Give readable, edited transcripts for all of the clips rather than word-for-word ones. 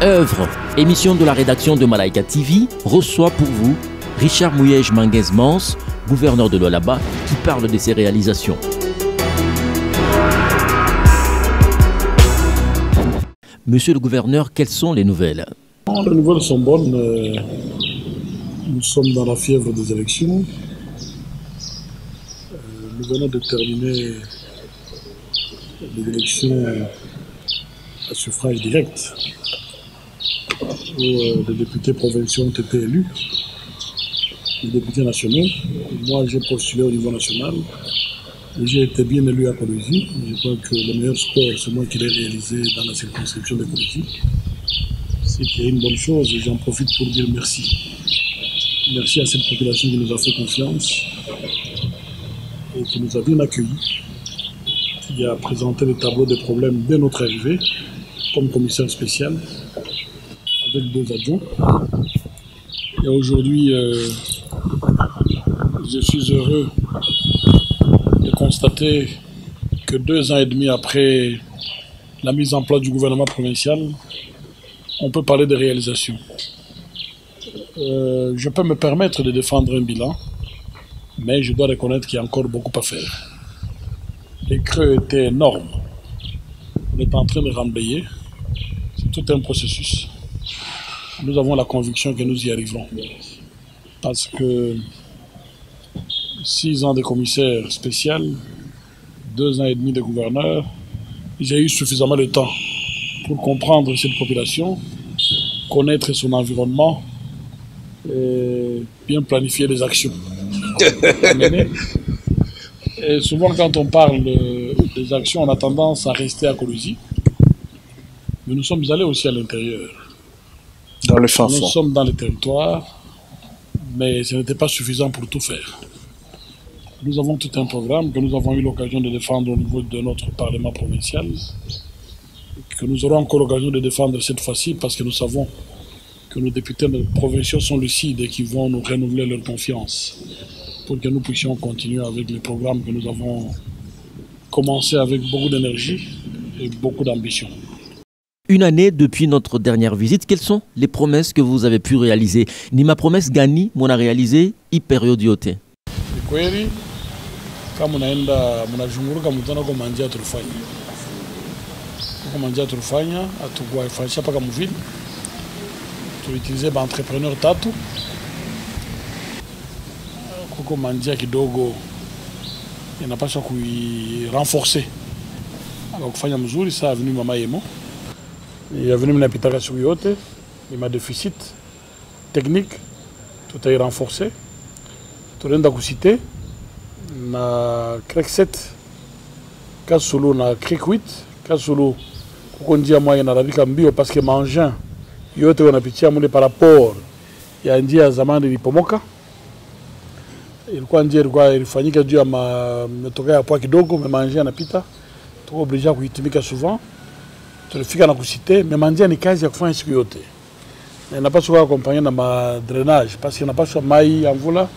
œuvre. Émission de la rédaction de Malaika TV reçoit pour vous Richard Mouyej Manguez-Mans, gouverneur de l'Olaba, qui parle de ses réalisations. Monsieur le gouverneur, quelles sont les nouvelles? Les nouvelles sont bonnes. Nous sommes dans la fièvre des élections. Nous venons de terminer les élections à suffrage direct où les députés provinciaux ont été élus, les députés nationaux. Moi, j'ai postulé au niveau national et j'ai été bien élu à Kolwezi. Je crois que le meilleur score, c'est moi qui l'ai réalisé dans la circonscription de Kolwezi. C'est qu'il y a une bonne chose et j'en profite pour dire merci. Merci à cette population qui nous a fait confiance et qui nous a bien accueillis, qui a présenté le tableau des problèmes dès notre arrivée comme commissaire spécial avec 2 adjoints. Et aujourd'hui, je suis heureux de constater que 2 ans et demi après la mise en place du gouvernement provincial, on peut parler de réalisation. Je peux me permettre de défendre un bilan, mais je dois reconnaître qu'il y a encore beaucoup à faire. Les creux étaient énormes. On est en train de remblayer. C'est tout un processus. Nous avons la conviction que nous y arriverons. Parce que 6 ans de commissaire spécial, 2 ans et demi de gouverneur, j'ai eu suffisamment de temps pour comprendre cette population, connaître son environnement et bien planifier les actions. Et souvent, quand on parle des actions, on a tendance à rester à Kolwezi. Mais nous sommes allés aussi à l'intérieur. Dans le fin fond. Nous sommes dans le territoire, mais ce n'était pas suffisant pour tout faire. Nous avons tout un programme que nous avons eu l'occasion de défendre au niveau de notre Parlement provincial, que nous aurons encore l'occasion de défendre cette fois-ci parce que nous savons que nos députés provinciaux sont lucides et qui vont nous renouveler leur confiance pour que nous puissions continuer avec les programmes que nous avons commencé avec beaucoup d'énergie et beaucoup d'ambition. Une année depuis notre dernière visite, quelles sont les promesses que vous avez pu réaliser? Ni ma promesse gani, mon a réalisé, période yote. Kweli, kama unaenda mnazunguruka mtana kwa manjia tulifanya. Kwa manjia tulifanya, atukuwaifanyisha paka mvili. Tuliutilize ba entrepreneur tatu. Kuko manjia kidogo inapaswa kuirenforcer. Kufanya mzuri saa avenue Mama Yemo. Avenue mnapitaka siku yote, ni ma déficit technique, tutairenforcer. Tunaenda kusite na Creek 7 Kasulu na Creek 8 Kasulu kuko njia moja inarabika mbio parce que maengin yote wanapitia mule par rapport ya njia ya zamani ilipomoka. Ilikuwa njia ilifanyika juu ya metoka ya poa kidogo, mais maengin yanapita. Tuko obligé kuitumika souvent. Tulifika na kusite, mais njia ni kazi ya kufanya siku yote. Na inapaswa accompagner na ma drainage parce que inapaswa mai ya mvula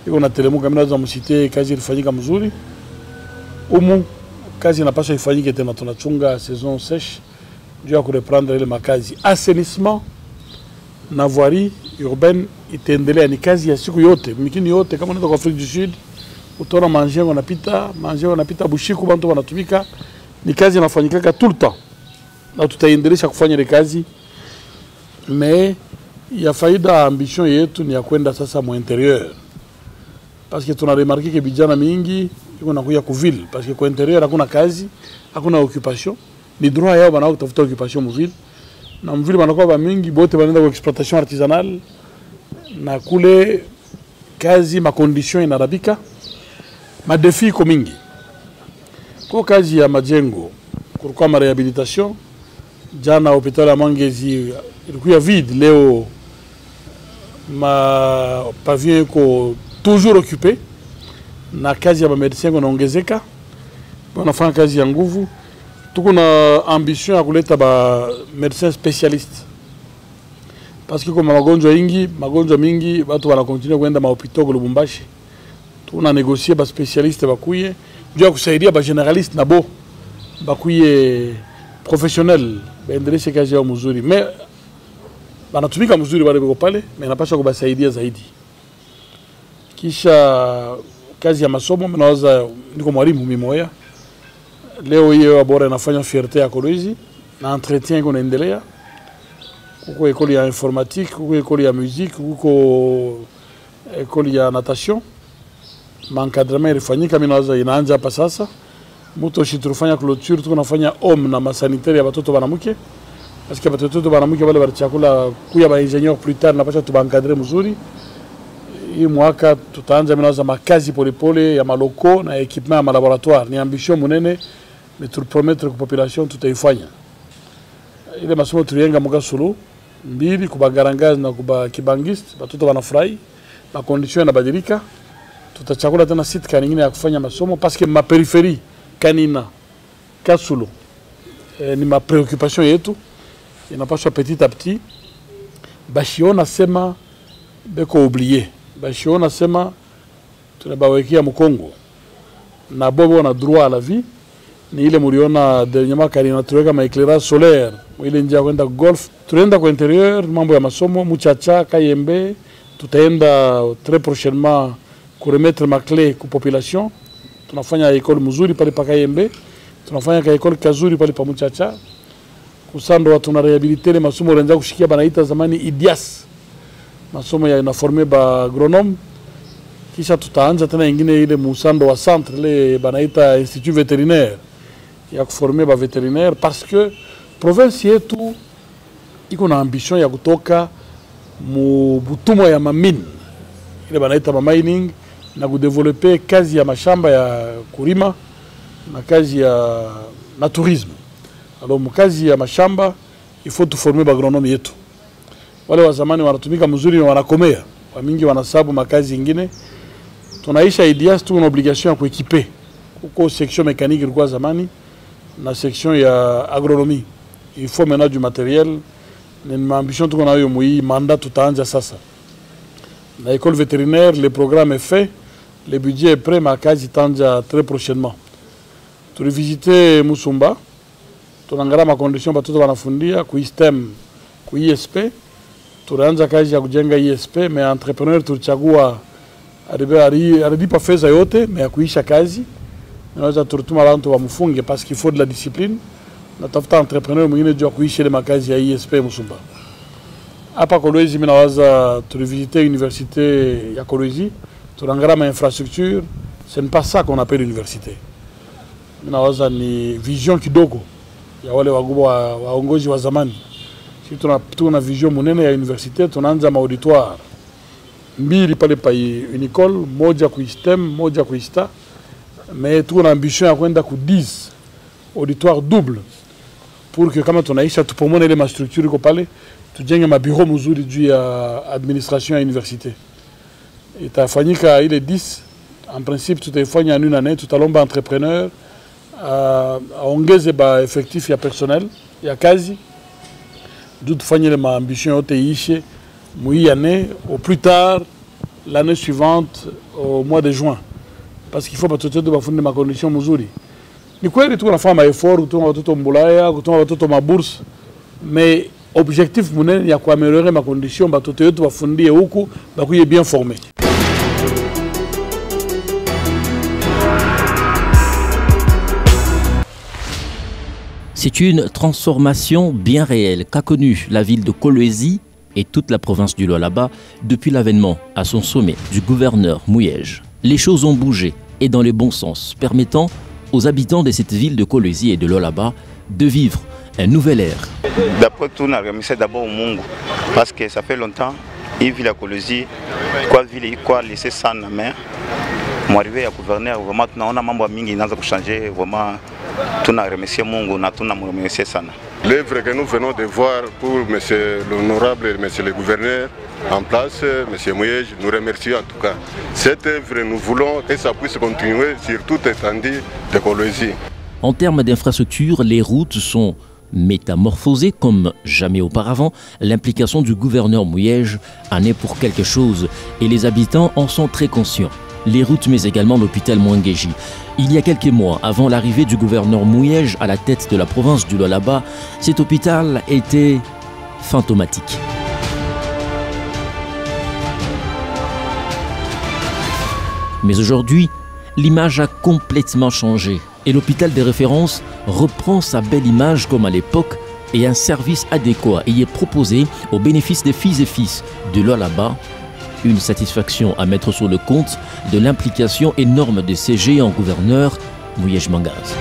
iko na telemuka mimi naweza msite kazi ilifanyika mzuri. Kazi inapaswa ifanyike tena, tunachunga saison sèche juu ya kureprendre ile makazi. Assainissement na voirie urbaine itaendelea, ni kazi ya siku yote, mikini yote. Kama unaenda kwa Afrique du Sud utaona manger wanapita bushiku, bantu wanatumika, ni kazi inafanyika tout le temps. Na tutaendelea kufanya ile kazi, mais ya faida ambition yetu ni ya kwenda sasa mu intérieur. Parce que tu as remarqué que vijana mingi iko nakuya ku ville parce que kwa intérieur hakuna kazi, hakuna occupation. Ni droit yao bana kutafuta occupation mu ville. Na mu ville banakuwa ba mingi bote banaenda kwa exploitation artisanale. Na kule kazi ma condition inarabika. Ma défi iko mingi. Kwa kazi ya majengo, kulikuwa ma rehabilitation. Jana hospitali ya Mangezi ilikuwa vide, leo ma pavillon iko toujours occupé na kazi ya médecin wanaongezeka, wanafanya kazi ya nguvu. Tuko na ambition ya kuleta ba médecin spécialiste parce que comme magonjwa mingi watu wana continue kwenda mahopitalo Lubumbashi. Tuna négocier ba spécialiste bakuye juu ya kusaidia ba généraliste nabo bakuye professionnel baendeleshe kazi yao mzuri. Mais Banatumika mzuri wale wako pale, na inapaswa kubasaidia zaidi. Kisha kazi ya masomo, mnawaza niko mwalimu mimoya. Leo hiyo bora inafanya fierté ya Kolwezi na entretien iko naendelea. Kuko ekoli ya informatique, kuko ekoli ya musique, kuko ekoli ya natation. Mankadrema ilifanyika, mimi nawaza inaanza hapa sasa. Mutoshi tulifanya clôture, tuko nafanya homme na masanitaire ya watoto banamuke. Parce que watoto banamuke wale balichakula kuya ba ingénieur plus tard, napasha tubankadre mzuri. Hii mwaka tutaanza minaza makazi polepole ya maloko na equipement ya malaboratoire. Ni ambition munene, mais tu promettre kwa population tutaifanya. Ile masomo tulienga mwaka sulu mbili kuba garangazi na kuba kibangist, watoto wanafurahi, na condition yanabadilika. Tutachakula tena site kaningine ya kufanya masomo parce que ma périphérie kanina kasulu ni ma préoccupation yetu. Inapaswa petit à petit bashiona sema beko oublié. Bashiona sema tunabawekea mkongo na bobo na droit à la vie. Ni ile muriona dernièrement kanina tuweka ma éclairage solaire ile njia kwenda golf, tunaenda kwa intérieur, mambo ya masomo Muchacha Kayembe. Tutaenda très prochainement kuremettre ma clé ku population. Tunafanya école mzuri pale pa Kayembe, tunafanya ka école kazuri pale pa Muchacha. Kusando watu na rehabiliter masomo renza kushikia banaita zamani IDIAS, masomo ya inaforme ba agronome. Kisha tutaanza tena ingine ile musando wa centre le banaita institut vétérinaire ya kuforme ba vétérinaire, parce que province yetu iko na ambition ya kutoka mu butumo ya mamine ile banaita ma mining na kudeveloper kazi ya mashamba ya kulima na kazi ya tourisme. Alors mkazi ya mashamba il faut tu former ba agronome yetu. Wale wa zamani wanatumika mzuri na wanakomea. Wa mingi wanasabu makazi ingine. Tunaisha IDIAS tu una obligation ya kuekipe. Kuko section mécanique ilikuwa zamani na section ya agronomie. Il faut maintenant du matériel. Ni ambition tuko nayo mui mandat tutaanza sasa. Na école vétérinaire, le programme est fait, le budget est prêt, ma kazi tanja très prochainement. Tu visiter Musumba. Tunaangalia ma condition batoto wanafundia ku STEM, ku ISP. Tunaanza kazi ya kujenga ISP, mais entrepreneur tulichagua alipa fedha yote mais ya kuisha kazi. Naweza turutuma watu wamfunge parce qu'il faut de la discipline. Na tafuta entrepreneur mwingine juu kuisha ile makazi ya ISP Musumba. Hapa Kolwezi mimi nawaza tulivisiter université ya Kolwezi. Tunaangalia ma infrastructure, ce n'est pas ça qu'on appelle université. Mimi nawaza ni vision kidogo ya wale wakubwa waongozi wa zamani. Sisi tuna vision munene ya université, tunaanza auditoire mbili pale pa Unicole, moja ku STEM, moja ku ISTA, mais tuna ambition ya kwenda ku 10 auditoire double pour que kama tunaisha tupomone ile ma structure iko pale, tujenge ma bureau mzuri juu ya administration ya université. Itafanyika ile 10 en principe tutaifanya en une année, tutalomba entrepreneur aongeze ba effectif ya personnel ya kazi d'où tufanye ile ma ambition yote iishe mui année au plus tard l'année suivante au mois de juin, parce qu'il faut batoto bafunde ma condition mzuri. Ni kweli tuko nafanya ma effort kutoa watoto mbulaya, kutoa watoto mabourse, mais objectif munene ya kuaméliorer ma condition batoto yetu bafundie huku bakuye bien formé. C'est une transformation bien réelle qu'a connue la ville de Kolwezi et toute la province du Lualaba depuis l'avènement à son sommet du gouverneur Mouyej. Les choses ont bougé et dans le bon sens, permettant aux habitants de cette ville de Kolwezi et de Lualaba de vivre un nouvel ère. D'après tout, on a remercié d'abord au Mungu parce que ça fait longtemps, il vit la Kolwezi, quoi laisser ça en main. Moi arrivé à gouverneur, vraiment on a membre mingi n'a pas changé, vraiment tout a remercié Mungu, na tout a remercié sana. L'œuvre que nous venons de voir pour monsieur l'honorable monsieur le gouverneur en place, monsieur Mouyej, nous remercions en tout cas. Cette œuvre, nous voulons que ça puisse continuer sur toute étendue de Kolwezi. En termes d'infrastructure, les routes sont métamorphosées comme jamais auparavant. L'implication du gouverneur Mouyej en est pour quelque chose et les habitants en sont très conscients. Les routes, mais également l'hôpital Mwangeji. Il y a quelques mois, avant l'arrivée du gouverneur Mouyej à la tête de la province du Lualaba, cet hôpital était fantomatique. Mais aujourd'hui, l'image a complètement changé et l'hôpital de référence reprend sa belle image comme à l'époque et un service adéquat y est proposé au bénéfice des filles et fils de Lualaba. Une satisfaction à mettre sur le compte de l'implication énorme de ces géants gouverneurs, Mouyej Mangaz.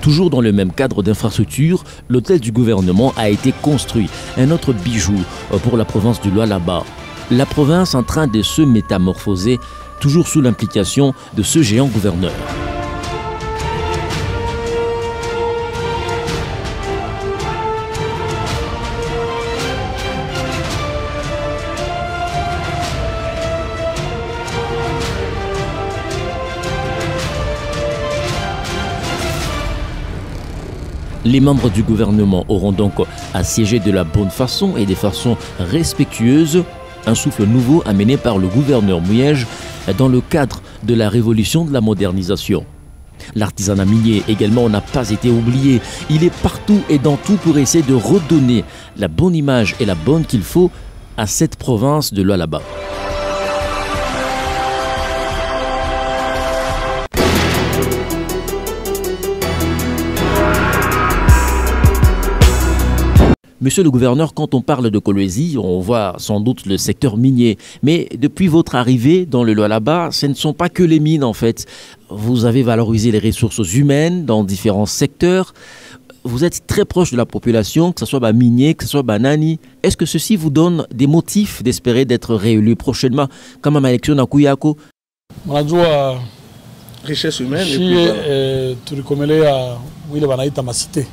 Toujours dans le même cadre d'infrastructure, l'hôtel du gouvernement a été construit, un autre bijou pour la province du Lualaba. La province en train de se métamorphoser, toujours sous l'implication de ce géant gouverneur. Les membres du gouvernement auront donc à siéger de la bonne façon et de façon respectueuse, un souffle nouveau amené par le gouverneur Mouyej dans le cadre de la révolution de la modernisation. L'artisanat minier également n'a pas été oublié. Il est partout et dans tout pour essayer de redonner la bonne image et la bonne qu'il faut à cette province de Lualaba. Monsieur le gouverneur, quand on parle de Kolwezi, on voit sans doute le secteur minier. Mais depuis votre arrivée dans le Lualaba, ce ne sont pas que les mines en fait. Vous avez valorisé les ressources humaines dans différents secteurs. Vous êtes très proche de la population, que ce soit minier, que ce soit nani. Est-ce que ceci vous donne des motifs d'espérer d'être réélu prochainement comme à l'élection à Kuyako? Richesse humaine. Tu recommendes à Wile ma cité.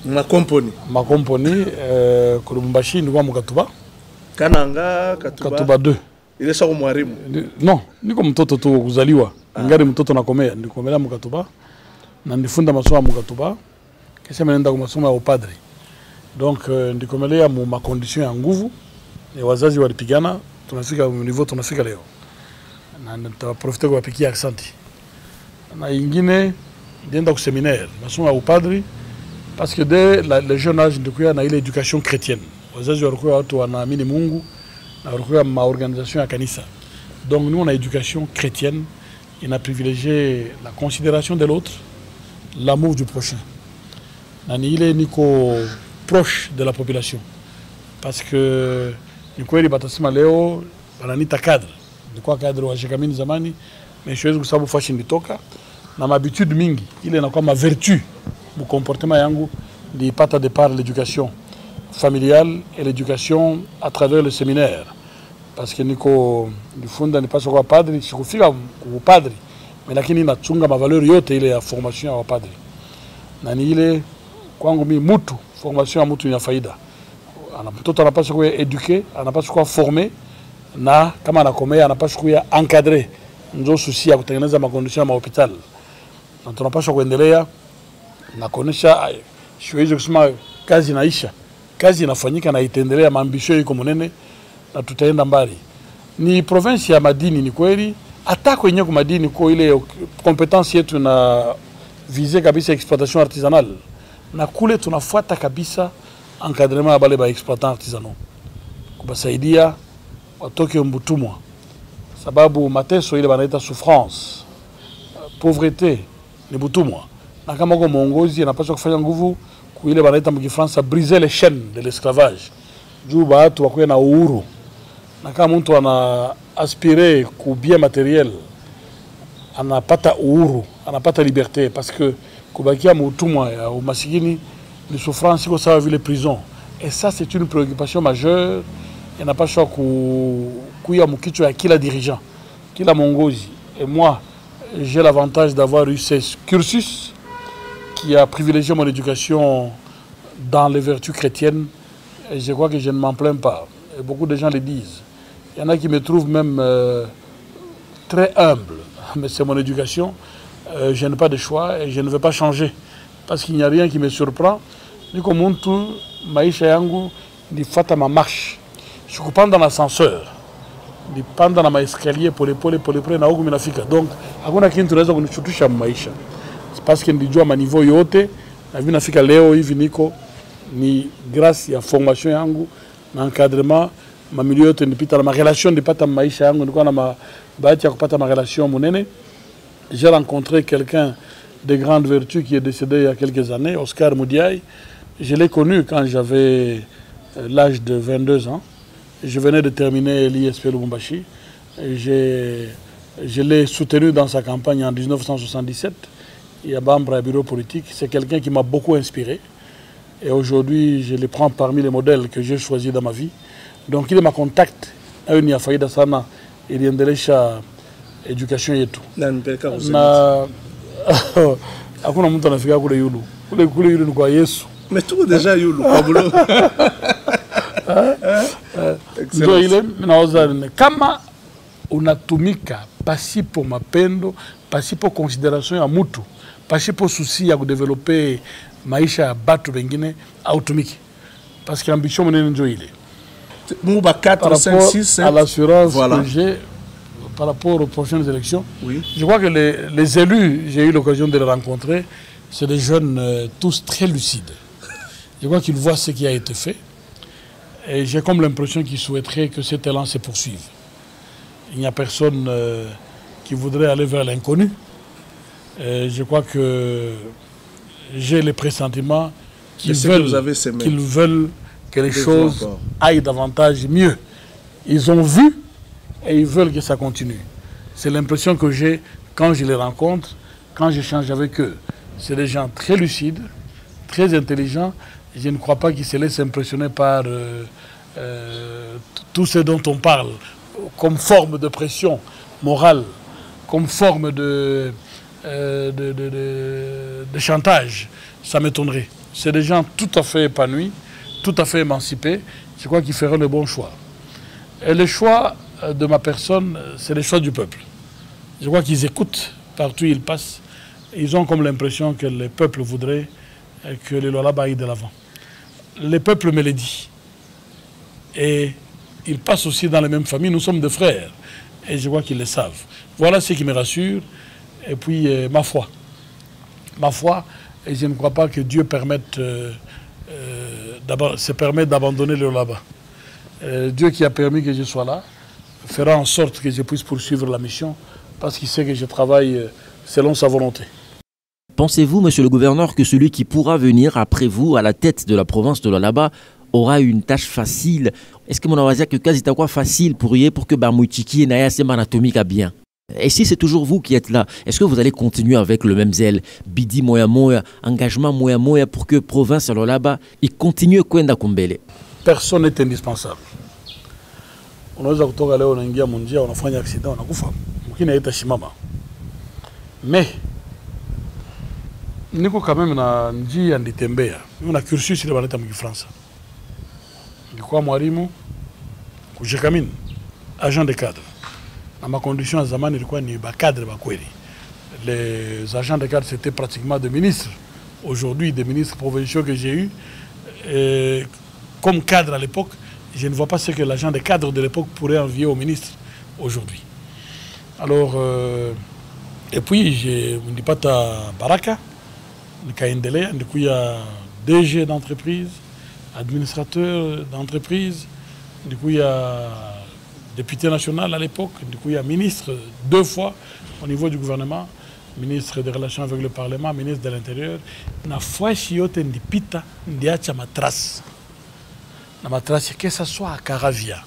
Ma compagnie Kolumbashi ni kwa Mukatuba. Kananga Katuba 2. Ile sasa mwalimu. No, niko mtoto tu kuzaliwa. Ngari mtoto nakomea, nilikomea Mukatuba na nilifunda masomo ya Mukatuba. Kisha nenda kwa masomo ya upadre. Donc nilikomea ma condition ya nguvu. Ni wazazi walipigana, tunafika niveau tunafika leo. Na nitaprofiter kwa pikia aksanti. Na ingine nenda ku seminaire, masomo ya upadre. Parce que dès le jeune âge, on a eu l'éducation chrétienne. On a mis Mungu, on a ma organisation à Kanisa. Donc nous, on a l'éducation chrétienne. On a privilégié la considération de l'autre, l'amour du prochain. On est proche de la population. Parce que nous avons bâtiment Léo, on a un cadre. Nous avons un cadre où zamani, mais je suis un peu fashion de toka. On a l'habitude mingi, il est encore ma vertu. Mon comportement yangu de pata de par l'éducation familiale et l'éducation à travers le séminaire. Parce que niko du fond n'est pas sur padre, c'est kufika au padre, mais lakini nachunga ma valeur yote ile ya formation ya padre. Na ni ile kwangu mimi mutu formation ya mutu ina faida. Mtoto anapaswa kuwa éduqué, anapaswa kuwa formé na kama anakomea anapaswa kuwa encadré. Ndio susi ya kutengeneza makondition ya mahospitali. Na tunapaswa kuendelea na kuonesha siwezi kusema kazi inaisha. Kazi inafanyika na itaendelea, maambisho iko munene na tutaenda mbali. Ni province ya madini ni kweli, hata kwenye kwa madini kwa ile competence yetu na viser kabisa exploitation artisanale. Na kule tunafuata kabisa encadrement ya bale ba exploitant artisanaux. Kubasaidia watoke mbutumwa. Sababu mateso ile banaita souffrance, pauvreté ni butumwa. Na kama kwa mwongozi anapaswa kufanya nguvu kuile banaita mkifransa briser les chaînes de l'esclavage. Juu baatu wakuwe na uhuru. Na kama mtu ana aspire ku bien matériel, anapata uhuru, anapata liberté parce que kubakia mutumwa ya umasikini ni souffrance iko sawa vile prison. Et ça c'est une préoccupation majeure. Inapaswa kuya mkichwa ya kila dirigeant, kila mwongozi. Et moi j'ai l'avantage d'avoir eu ce cursus qui a privilégié mon éducation dans les vertus chrétiennes, et je crois que je ne m'en plains pas. Et beaucoup de gens le disent. Il y en a qui me trouvent même très humble, mais c'est mon éducation. Je n'ai pas de choix et je ne veux pas changer, parce qu'il n'y a rien qui me surprend. Ni comme mtu maisha yangu ni fata ma marche. Je suis dans l'ascenseur, ni pendant ma escalier pour les na huku minafika. Donc hakuna kitu tunaweza kunishutusha maisha. Parce que nilijua maniveau yote na vina fika leo hivi niko ni grâce ya formation yangu na encadrement ma milieu yote nilipita na ma relation nilipata maisha yangu, nilikuwa na bahati ya kupata ma relation munene. J'ai rencontré quelqu'un de grande vertu qui est décédé il y a quelques années, Oscar Moudiaï. Je l'ai connu quand j'avais l'âge de 22 ans. Je venais de terminer l'ISP Lubumbashi. Je l'ai soutenu dans sa campagne en 1977. Il y a Bambra, bureau politique. C'est quelqu'un qui m'a beaucoup inspiré. Et aujourd'hui, je le prends parmi les modèles que j'ai choisis dans ma vie. Donc, il m'a contacté. Il y a failli sana il y a une éducation et tout. Hakuna mtu anafika kule yulu. Kule yulu ni kwa Yesu. Mais tout déjà yulu kwa bulo. Ndio ile naoza kama unatumika pasipo mapendo, pasipo consideration ya mtu, pasipo souci ya kudeveloper maisha ya batu wengine autumiki. Parce que l'ambition mwenene ndio ile. Mouba 4, 5, 6, 7. À l'assurance que j'ai par rapport aux prochaines élections, oui. Je crois que les élus, j'ai eu l'occasion de les rencontrer, c'est des jeunes tous très lucides. Je crois qu'ils voient ce qui a été fait. Et j'ai comme l'impression qu'ils souhaiteraient que cet élan se poursuive. Il n'y a personne qui voudrait aller vers l'inconnu. Je crois que j'ai le pressentiment qu'ils veulent que les choses aillent davantage mieux. Ils ont vu et ils veulent que ça continue. C'est l'impression que j'ai quand je les rencontre, quand j'échange avec eux. C'est des gens très lucides, très intelligents. Je ne crois pas qu'ils se laissent impressionner par tout ce dont on parle, comme forme de pression morale, comme forme de chantage. Ça m'étonnerait. C'est des gens tout à fait épanouis, tout à fait émancipés. Je crois qu'ils feront le bon choix. Et le choix de ma personne, c'est le choix du peuple. Je crois qu'ils écoutent partout où ils passent. Ils ont comme l'impression que le peuple voudrait que le Lualaba aille de l'avant. Le peuple me le dit. Et ils passent aussi dans les mêmes familles. Nous sommes des frères. Et je crois qu'ils le savent. Voilà ce qui me rassure. Et puis, ma foi. Ma foi, et je ne crois pas que Dieu se permette d'abandonner le Lualaba. Dieu qui a permis que je sois là fera en sorte que je puisse poursuivre la mission parce qu'il sait que je travaille selon sa volonté. Pensez-vous, monsieur le gouverneur, que celui qui pourra venir après vous à la tête de la province de Lualaba aura une tâche facile? Est-ce que mon avazia que quasi quoi facile pour que Bamouitiki et Naya Semanatomique a bien? Et si c'est toujours vous qui êtes là, est-ce que vous allez continuer avec le même zèle, bidi moya moya, engagement moya moya pour que province de Lualaba il continue kwenda kumbele? Personne n'est indispensable. Unaweza kutoka leo unaingia munjia unafanya accident unakufa. Mwingine haitashimama. Mais niko quand même na njia nditembea. Mimi na cursus ile banata mkifransa. Nilikuwa mwalimu kujekamini agent de cadre. Na ma condition à zamani ilikuwa ni ba cadre ba kweli. Les agents de cadre c'était pratiquement des ministres. Aujourd'hui des ministres provinciaux que j'ai eu comme cadre à l'époque, je ne vois pas ce que l'agent de cadre de l'époque pourrait envier au ministre aujourd'hui. Alors, et puis, je ne dis pas ta baraka, il y a DG d'entreprise, administrateur d'entreprise, il y a député national à l'époque, il y a ministre 2 fois au niveau du gouvernement, ministre des Relations avec le Parlement, ministre de l'Intérieur. Na fois chiote ndipita ndiacha matras. Na matras que ça soit à Caravia.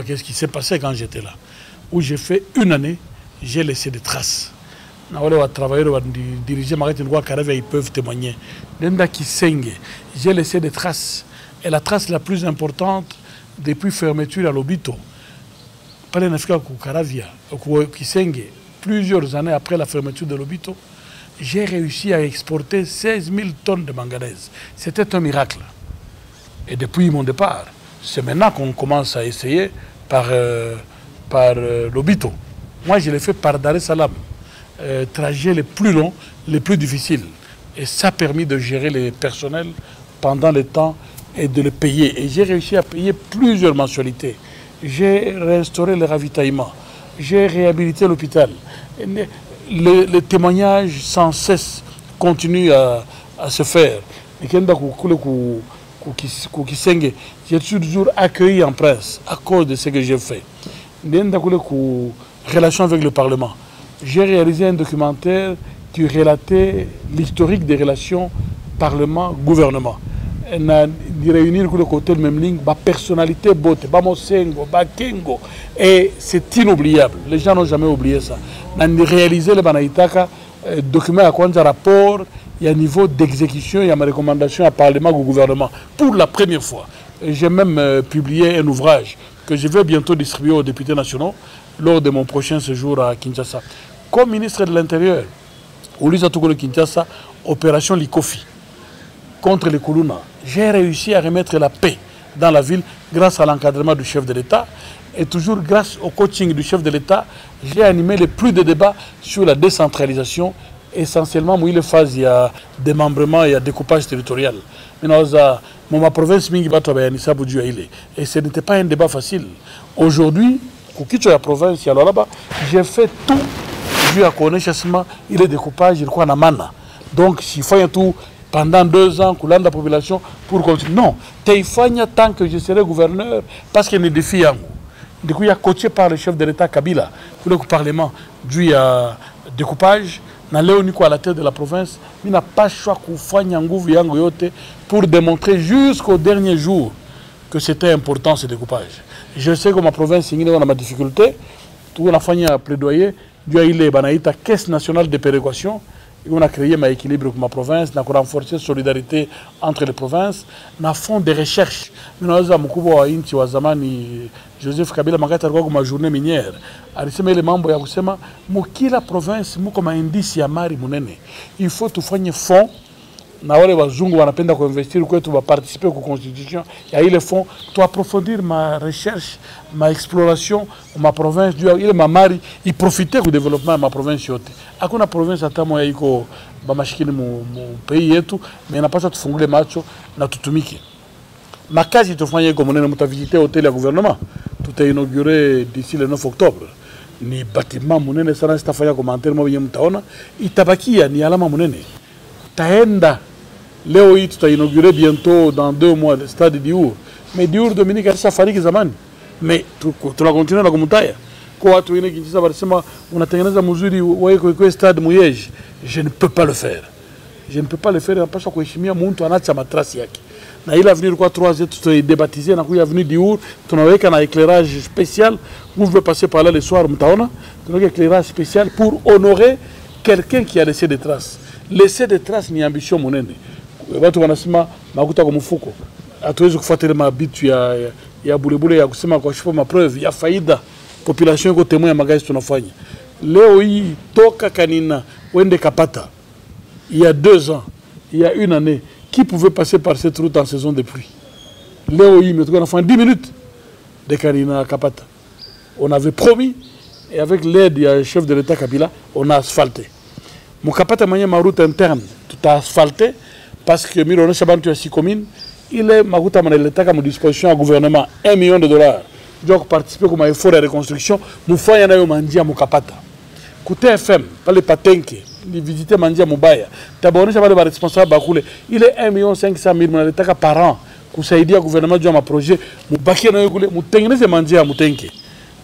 Qu'est-ce qui s'est passé quand j'étais là? Où j'ai fait 1 année, j'ai laissé des traces. Diriger Caravia, ils peuvent témoigner. J'ai laissé des traces. Et la trace la plus importante depuis fermeture à l'Obito, Caravia, plusieurs années après la fermeture de l'Obito, j'ai réussi à exporter 16 000 tonnes de manganèse. C'était un miracle. Et depuis mon départ, c'est maintenant qu'on commence à essayer par l'Obito. Moi, je l'ai fait par Dar es Salaam. Trajet les plus longs, les plus difficiles. Et ça a permis de gérer les personnels pendant le temps et de les payer. Et j'ai réussi à payer plusieurs mensualités. J'ai restauré le ravitaillement. J'ai réhabilité l'hôpital. Les témoignages sans cesse continuent à se faire. Kukisenge, j'ai toujours accueilli en prince à cause de ce que j'ai fait. Relation avec le Parlement. J'ai réalisé un documentaire qui relatait l'historique des relations Parlement-gouvernement. On a réuni le côté de même ligne, ma personnalité, bote, Bamosengo, Bakengo. Et c'est inoubliable. Les gens n'ont jamais oublié ça. On a réalisé le Banaïtaka, document à quoi un rapport, il y a un niveau d'exécution, il y a ma recommandation à Parlement au gouvernement. Pour la première fois. J'ai même publié un ouvrage que je vais bientôt distribuer aux députés nationaux lors de mon prochain séjour à Kinshasa. Comme ministre de l'Intérieur, Oulisa Toukolo Kinshasa, opération Likofi contre les Koulouna, j'ai réussi à remettre la paix dans la ville grâce à l'encadrement du chef de l'État et toujours grâce au coaching du chef de l'État, j'ai animé les plus de débats sur la décentralisation. Essentiellement, il y a démembrement, il y a découpage territorial. Ma province, et ce n'était pas un débat facile. Aujourd'hui, la province, j'ai fait tout. À connaître, il est découpage, il croit en mana. Donc, s'il faut tout pendant 2 ans, coulant la population pour continuer. Non, il faut tant que je serai gouverneur, parce qu'il y a des défis. Du coup, il y a coaché par le chef de l'État Kabila, pour le Parlement, du découpage. À la tête de la province, il n'a pas le choix pour démontrer jusqu'au dernier jour que c'était important ce découpage. Je sais que ma province, il y a ma difficulté. Tout le monde a plaidoyer. Il y a une caisse nationale de péréquation. On a créé un équilibre pour ma province, on a renforcé la solidarité entre les provinces, on a fait des recherches. Joseph Kabila Makata ma journée minière. Les membres de la province, comme un indice ya mari munene. Il faut tout faire un fonds. Na wale wazungu wanapenda kuinvestir kwetu wa participer kwa constitution ya ile fonds to approfondir ma recherche ma exploration ma province du ile mamari i profiter du développement ma province yote hakuna province hata moja iko bamashikini mu pays yetu mais napaswa tufungule macho na tutumike makazi tufanye kwa munene mutavisiter hotel ya gouvernement tout est inauguré d'ici le 9 octobre ni bâtiment munene sana sitafanya commentaire mwa mtaona itabakia ni alama munene taenda. Léo, tu as inauguré bientôt dans 2 mois le stade Diour. Mais Diour, Dominique, c'est Safari qui s'amène. Mais tu vas continuer à la Gomoutaïa. Quand tu es ici, on a terminé la mesure du stade Mouyej. Je ne peux pas le faire. Je ne peux pas le faire parce que je suis en trace. Il a venu 3 ans, tu es débaptisé, il a venu Diour, tu as un éclairage spécial. Vous pouvez passer par là le soir, tu as un éclairage spécial pour honorer quelqu'un qui a laissé des traces. Laisser des traces, ni ambition monene. Watu wanasema makuta kwa mfuko. Hatuwezi kufuatilia mabitu ya bulebule ya kusema kwa shipo mapreuve ya faida population iko témoin ya magazi tunafanya. Leo hii toka Kanina wende Kapata. Il y a 2 ans, il y a 1 année, qui pouvait passer par cette route en saison de pluie? Leo hii on a fait 10 minutes de Kanina à Kapata. On avait promis et avec l'aide du chef de l'État Kabila, on a asphalté. Mon Kapata mania ma route interne, tout a asphalté. Parce que Mirono Chabantu a 6 communes, il est Maguta Maneleta à disposition au gouvernement $1 million. Donc participer comme un effort de reconstruction, nous faisons un mandia Mukapata. Côté FM, pas les patenke, les visiter mandia Mubaya. D'abord, nous avons responsable Bakoule. Il est 1 500 000 Maneleta par an. Pour aider au gouvernement de un projet, nous baquer dans le goulé, nous tenons ces mandia Mutenke.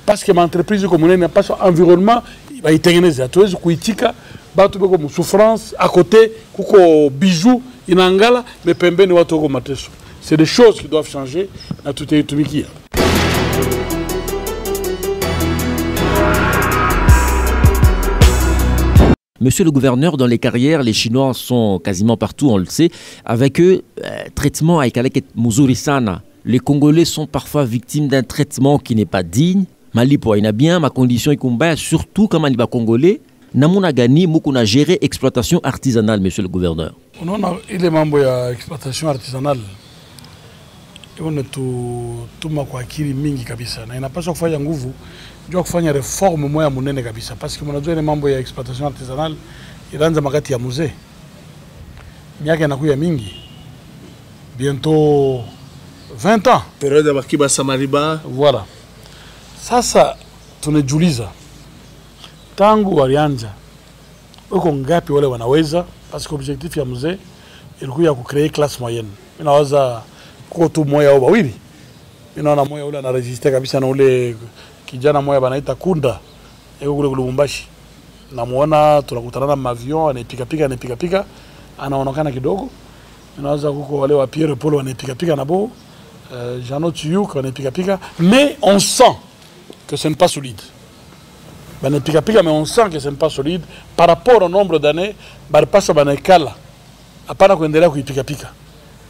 Parce que l'entreprise commune n'a pas son environnement, il va y tenir des atouts, Kuitika, Batu comme souffrance, à côté, Kuko bijoux. Inangala, mais pembeni watu wako mateso. C'est des choses qui doivent changer na tutaiitumikia. Monsieur le gouverneur, dans les carrières, les Chinois sont quasiment partout, on le sait. Avec eux, traitement avec Muzuri Sana. Les Congolais sont parfois victimes d'un traitement qui n'est pas digne. Mali pour ina bien, ma condition est combat, surtout comme on va congolais. Namuna gani mukuna gérer exploitation artisanale, monsieur le gouverneur. On a ile mambo ya exploitation artisanale. On est tout kwa akili mingi kabisa na inapaswa kufanya nguvu ndio kufanya reforme moja munene kabisa parce que mnajua ile mambo ya exploitation artisanale ilianza makati ya mzee. Miaka inakuya mingi. Bientôt 20 ans. Période ya Bakiba Samariba. Voilà. Sasa tunajiuliza tangu walianza uko ngapi wale wanaweza parce que objectif ya mzee ilikuwa ya kucreate classe moyenne. Inawaza kuko moya au bawili. Ninaona moya ule anaresiste kabisa na ule kijana moya banaita Kunda eko kule Lubumbashi. Namuona tunakutana na mavion anapika anaonekana kidogo. Ninaanza kuko wale wa Pierre Paul wanapika nabo Jean Tuyuk wanapika mais on sent que ce n'est pas solide. Banapika mais on sent que ce n'est pas solide par rapport au nombre d'années barpaso banekala. Hapana kuendelea kuipika.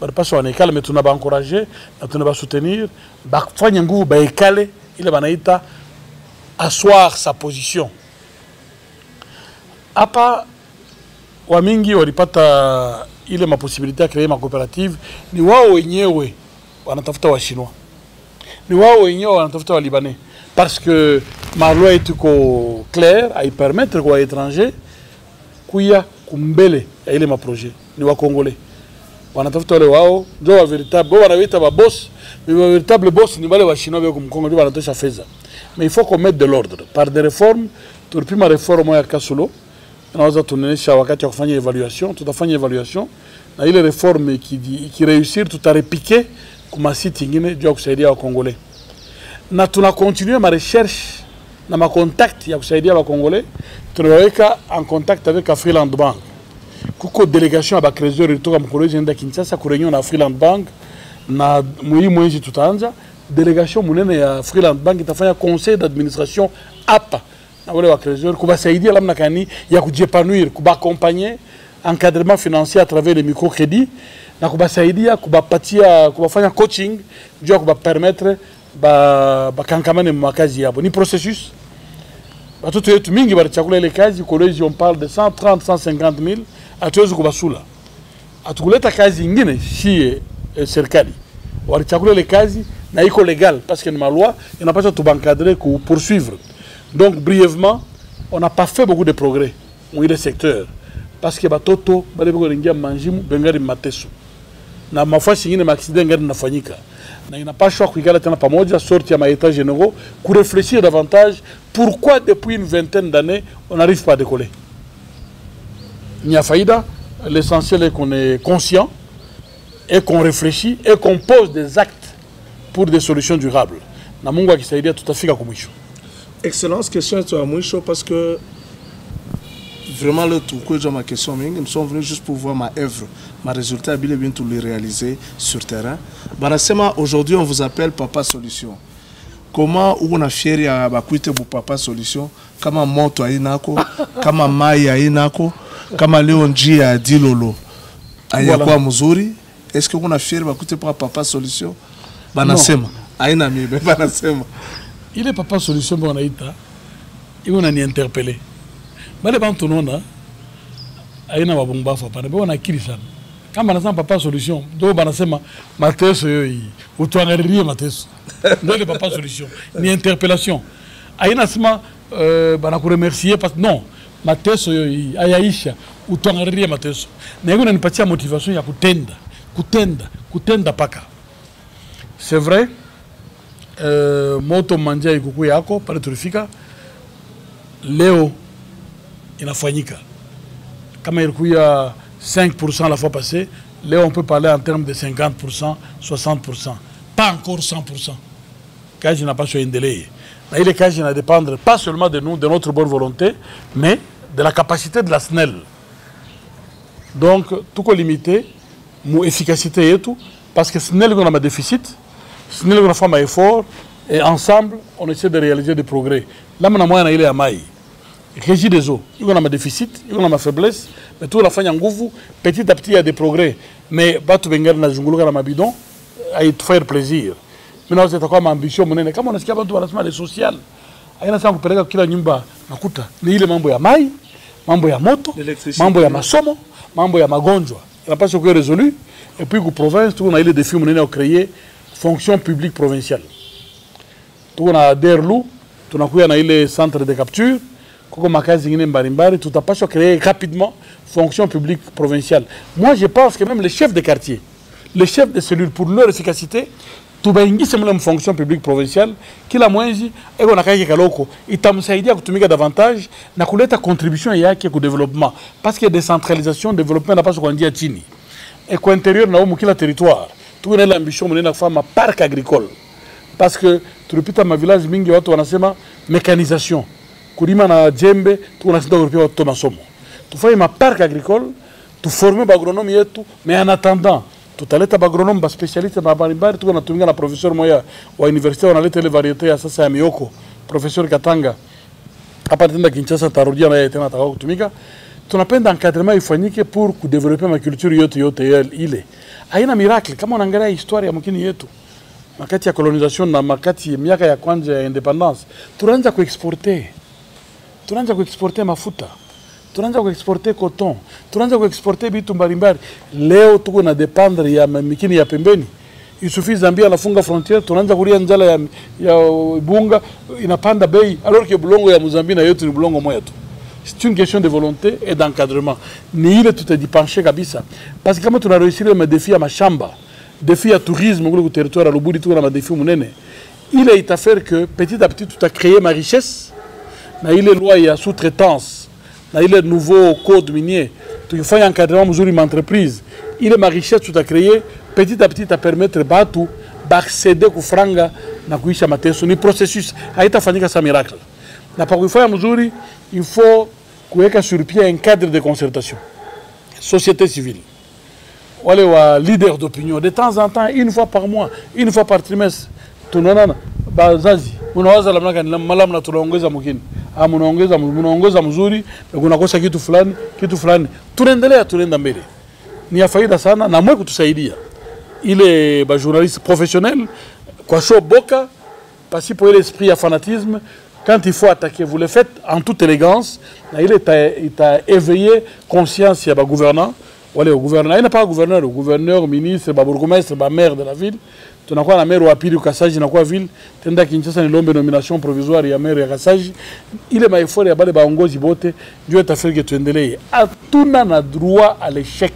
Barpaso banekala mais tunaba encourager na tunaba soutenir bafanya nguvu baekale ile banaita asseoir sa position. Hapa wamingi walipata ile maposibilité ya créer ma coopérative ni wao wenyewe wanatafuta wa chinois. Ni wao wenyewe wanatafuta wa libanais parce que ma loi est claire à y permettre kwa étranger kuya kumbele ya ile ma projet ni wa congolais. Wanatafuta wale wao ndio wa véritable wanaita ba boss mais wa véritable boss ni wale wa chinois wao kumkongo ndio wanatosha fedha. Mais il faut qu'on mette de l'ordre par des réformes. Tulipima réforme ya Kasulo. Tunaweza tunaonesha wakati wa kufanya evaluation, tutafanya evaluation na ile reforme qui réussir tutarepiquer kuma site nyingine juu ya kusaidia wa Congolais. Na tuna continuer ma recherche na ma contact ya kusaidia wa Congolais, tunaweka en contact avec Afriland Bank. Kuko délégation ya ba trésor kutoka mkolezi nenda Kinshasa ku réunion na Afriland Bank na mwezi tutaanza délégation munene ya Afriland Bank itafanya conseil d'administration hapa. Na wale wa trésor kubasaidia lamna kani ya kujiepanouir, kubaaccompagner encadrement financier à travers les microcrédits na kubasaidia kubapatia kubafanya coaching ndio kubapermettre bakankamane makazi yabo. Ni processus. Batoto yetu mingi balichakula ile kazi collège on parle de 130 150 000 atuwezi kubasula. Atukuleta kazi nyingine si serikali. Walichakula ile kazi na iko légal parce que ni ma loi inapaswa tubancadrer ku poursuivre. Donc, brièvement, on n'a pas fait beaucoup de progrès dans le secteur. Parce que batoto, balebo rengia manjimu, bengari mateso. Na mafasi ingine accident ngari nafanyika. Na ina pas choix kuikala tena pamoja sorti ya maétats généraux pour réfléchir davantage pourquoi depuis une vingtaine d'années on n'arrive pas à décoller. Il y a faïda, l'essentiel est qu'on est conscient et qu'on réfléchit et qu'on pose des actes pour des solutions durables. Na Mungu akisaidia tutafika kwa mwisho. Excellence, question est à moi parce que vraiment le tout que j'ai ma question, nous sommes venus juste pour voir ma œuvre, ma résultat, bien tout le réaliser sur terrain. Barasema, aujourd'hui on vous appelle Papa Solution. Comment on a fier à bakuite pour Papa Solution? Comment moto ainako, comment mai ainako, comment Léonji a dit lolo. Ayakwa muzuri. Est-ce que on a fier bakuite pour Papa Solution? Banasema, aina mi, banasema. Il est Papa Solution bon aita. Il on a ni interpellé. Bale bantonona aina wabumba fa pana bona kilisa. Kama nasema Papa Solution, do banasema mateso yoyi. Utwangarie mateso. Ndo le Papa Solution. Ni interpellation. Aina sema bana ku remercier parce non, mateso yoyi ayaisha utwangarie mateso. Na yego nanipatia motivation ya kutenda paka. C'est vrai. Moto manja ikuku yako pale tulifika leo inafanyika kama ilikuwa 5% la fois passée, leo on peut parler en termes de 50%, 60%, pas encore 100%. Kazi n'a pas choendeleye. Na ile kazi na dépendre pas seulement de nous, de notre bonne volonté, mais de la capacité de la SNEL. Donc tout ko limité mon efficacité yetu parce que SNEL on a un déficit. SNEL on a fait un effort et ensemble on essaie de réaliser des progrès. Là maintenant moi na ile ya mai. Régie des eaux, il y a un déficit, il y a une faiblesse, mais tout la fin nguvu, petit à petit il y a des progrès. Mais batu bengal na zunguluka na mabidon ay faire plaisir. Maintenant c'est quoi ma ambition monene kama unasikia watu wanasema le social. Aina sana kupeleka kila nyumba nakuta ni ile mambo ya mai, mambo ya moto, mambo ya masomo, mambo ya magonjwa. Inapaswa kuwa résolu et puis ku province tu na ile défi monene à créer fonction publique provinciale. Tu na Derlu, tunakuya na ile centre de capture. Koko makazi ngine mbalimbali tutapaswa créer rapidement fonction publique provinciale. Moi je pense que même les chefs de quartier, les chefs de cellules pour leur efficacité, tubaingishe mle fonction publique provinciale kila mwezi eko na kazi kaloko itamsaidia kutumika davantage na kuleta contribution yake ku développement parce que décentralisation développement na paswa kuanzia chini. Et kwa intérieur na umu kila territoire Tout l'ambition de faire un parc agricole. Parce que tu répètes ma village, mingi watu wanasema mécanisation. Kulima na djembe, tu wanasema kuripia watu masomo. Tu fais un parc agricole, tu formes bagronome yetu, mais en attendant, tu taleta bagronome ba spécialiste ba baribari, tu wanatumika na professeur moya wa université wanaleta ile variété ya sasa ya mioko, professeur Katanga. Hapa tenda Kinshasa tarudia na yeye tena atakao kutumika. Tunapenda encadrement ifanyike pour développer ma culture yote ile. Haina miracle kama unaangalia historia ya mkini yetu. Makati ya colonisation na makati ya miaka ya kwanza ya independence, tunaanza kuexporter. Tunaanza kuexporter mafuta. Tunaanza kuexporter coton. Tunaanza kuexporter bitu mbalimbali. Leo tuko na dependre ya mikini ya pembeni. Il suffit Zambia anafunga frontière, tunaanza kulia njala ya bunga inapanda bei alors que bulongo ya Mozambique na yote ni bulongo moja tu. C'est une question de volonté et d'encadrement. Ni ile tutadipanche kabisa. Parce que kama tuna réussir le défi ya mashamba, défi ya tourisme kule ku territoire ya Lubudi tu na défi munene. Il est à faire que petit à petit tout a créé ma richesse. Na ile loi ya sous-traitance, na ile nouveau code minier, tu fais encadrement mzuri ma entreprise. Il est ma richesse tout a créé petit à petit à permettre batu d'accéder ku franga na kuisha mateso ni processus haitafanyika sa miracle. Na pa kuifanya mzuri il faut kuweka sur pied un cadre de concertation. Société civile. Wale wa leader d'opinion de temps en temps, une fois par mois, une fois par trimestre, tunaona bazazi unawaza labda kani malamna tunaongeza mkini. Munaongeza mzuri na kunakosa kitu fulani. Tunaenda mbele. Ni ya faida sana na mwe kutusaidia. Ile ba journaliste professionnel kwa show boka parce pour l'esprit à fanatisme quand il faut attaquer vous le faites en toute élégance na ile t'a éveillé conscience ya ba gouvernant wale gouverneur il n'a pas gouverneur ministre ba bourgmestre ba maire de la ville tunakuwa na maire wa pili Kasaji na kwa ville tenda Kinshasa ni lombe nomination provisoire ya maire ya Kasaji ile maefort ya bale baongozi bote ndio tafeli que tuendelee hatuna na droit à l'échec.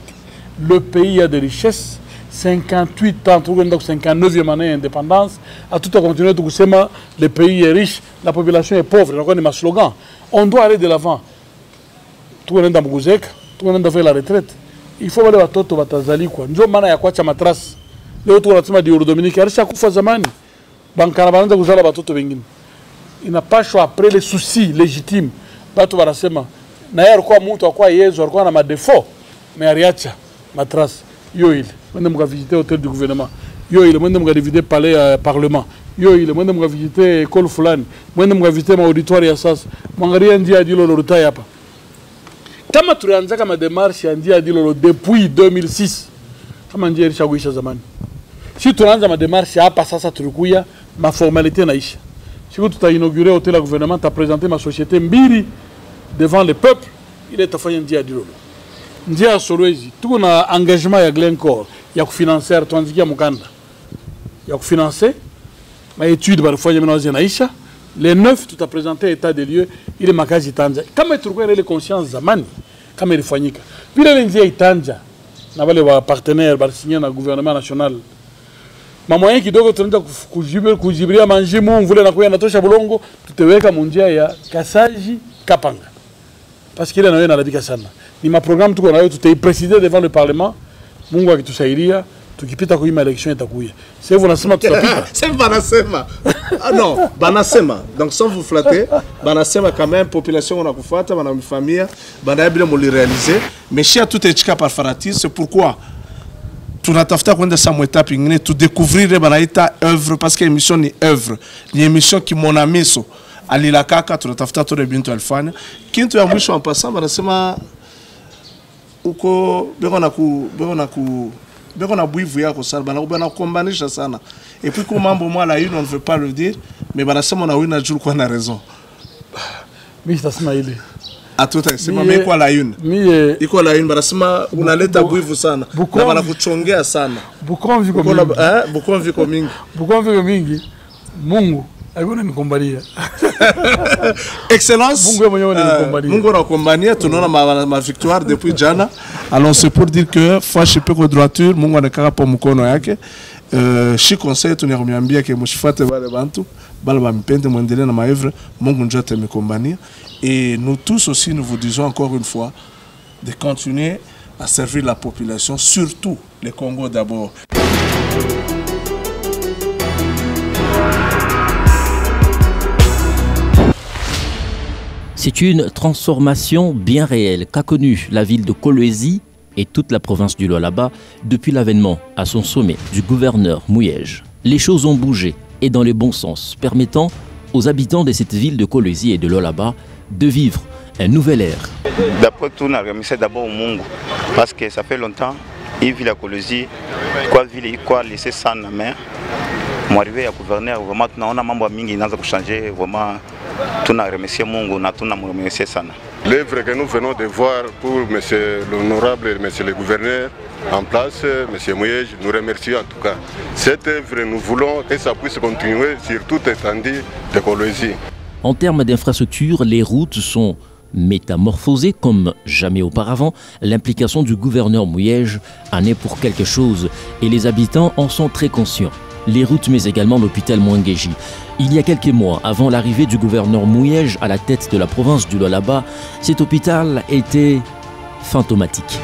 Le pays a des richesses, 58 ans, 59e année d'indépendance, à tout à continuer tout ça, le pays est riche, la population est pauvre, donc on est ma slogan. On doit aller de l'avant. Tout le monde est dans Mouzek, tout le monde a fait la retraite. Il faut aller à Toto Batazali quoi. Njo mana ya kwacha matras. Leo tu wanasema di Dominique arisha kufa zamani. Bankana banza kuzala batoto wengine. Il n'a pas choix après les soucis légitimes. Batu wanasema na yeye alikuwa mtu akwa Yesu alikuwa na madefo mais ariacha matras yo ile mwende mga visiter hôtel du gouvernement yo ile mwende mga visiter palais parlement yo ile mwende mga visiter école fulani mwende mga visiter ma auditoire ya sasa mwangalia njia dilo lorota hapa kama tulianza kama démarche ya njia dilo depuis 2006 kama njia ilishaguisha zamani si tunaanza ma démarche hapa sasa tulikuya ma formalité naisha siku tuta inaugurer hôtel du gouvernement ta présenter ma société mbili devant le peuple il est afanya njia dilo njia Solwezi tuko na engagement ya Glencore ya kufinancer tuanzikia mukanda ya kufinancer ma étude barifanya mnaozi naisha les 9 tout a présenté état des lieux ile makazi tanja kama tulikuwa ile conscience zamani kama ilifanyika vile njia itanja na wale wa partenaires barisinya na gouvernement national mamoyen kidogo tunaenda kujibiria manjimu mvule na kuya natosha bulongo tuteweka munjia ya Kasaji Kapanga parce qu'il en a nalabika sana ni ma programme tuko nayo tutaipresider devant le parlement Mungu akitusaidia tukipita kuima election itakuya sasa hivyo nasema tutapita c'est banasema ah non banasema donc sans vous flatter banasema quand même population on a kufuata bana famille bana bila mo le réaliser mais chez tout est par fanatisme c'est pourquoi tunatafuta kwenda sa étape ingine tu découvrir banaita œuvre parce que émission ni œuvre ni émission qui mon amiso alila kaka tunatafuta tole bintu alfanya kintu ya mwisho en passant banasema uko beko na buivu yako sana bana kombanisha sana et puis comme mambo moi la une on ne veut pas le dire mais banasema na wina juu kwa na raison mimi tasema ile atuta sema mimi kwa la une mimi iko la une banasema unaleta buivu sana na bana kuchongea sana bukomvi kwa mingi Mungu Agora nikombalia. Excellence. Mungu anakumbania tunaona ma victoire depuis jana. Alors c'est pour dire que fashi peko droiture Mungu anakaka po mkono yake. Shi conseil tunarumyambia ke mushifate wale bantu bala bampende muendelee na maevre Mungu ndio atamikombania et nous tous aussi nous vous disons encore une fois de continuer à servir la population surtout les Congos d'abord. C'est une transformation bien réelle qu'a connue la ville de Kolwezi et toute la province du Lualaba depuis l'avènement à son sommet du gouverneur Mouyej. Les choses ont bougé et dans le bon sens, permettant aux habitants de cette ville de Kolwezi et de Lualaba de vivre un nouvel ère. D'après tout, on a remercié d'abord au Mungu parce que ça fait longtemps, il vit la Kolwezi, quoi laisser ça en main. Moi arrivé à gouverneur, vraiment on a membre mingi n'a pas changé, vraiment tout a remercié Mungu, tout a remercié ça. L'œuvre que nous venons de voir pour monsieur l'honorable, monsieur le gouverneur en place, monsieur Mouyej, nous remercions en tout cas. Cette œuvre, nous voulons que ça puisse continuer sur toute étendue de Kolwezi. En termes d'infrastructure, les routes sont métamorphosées comme jamais auparavant. L'implication du gouverneur Mouyej en est pour quelque chose et les habitants en sont très conscients. Les routes, mais également l'hôpital Mwangeji. Il y a quelques mois, avant l'arrivée du gouverneur Mouyej à la tête de la province du Lualaba, cet hôpital était fantomatique.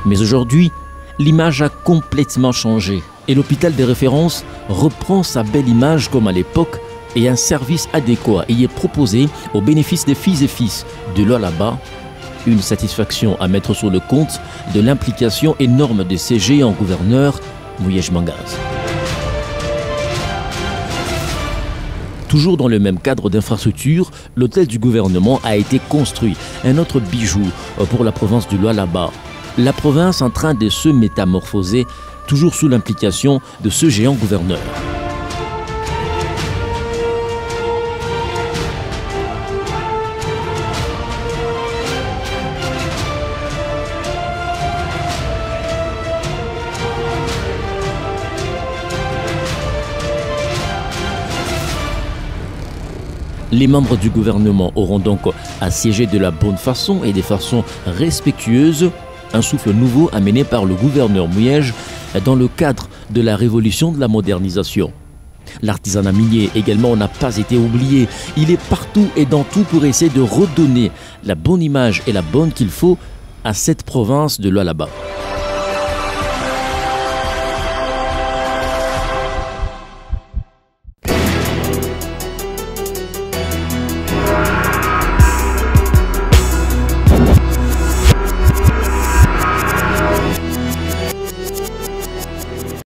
Mais aujourd'hui, l'image a complètement changé et l'hôpital de référence reprend sa belle image comme à l'époque et un service adéquat y est proposé au bénéfice des filles et fils de Lualaba. Une satisfaction à mettre sur le compte de l'implication énorme de ces géants gouverneurs Mouyej Mangaz. Toujours dans le même cadre d'infrastructure, l'hôtel du gouvernement a été construit, un autre bijou pour la province du Lualaba. La province en train de se métamorphoser, toujours sous l'implication de ce géant gouverneur. Les membres du gouvernement auront donc à siéger de la bonne façon et de façon respectueuse, un souffle nouveau amené par le gouverneur Mouyej dans le cadre de la révolution de la modernisation. L'artisanat minier également n'a pas été oublié. Il est partout et dans tout pour essayer de redonner la bonne image et la bonne qu'il faut à cette province de Lualaba.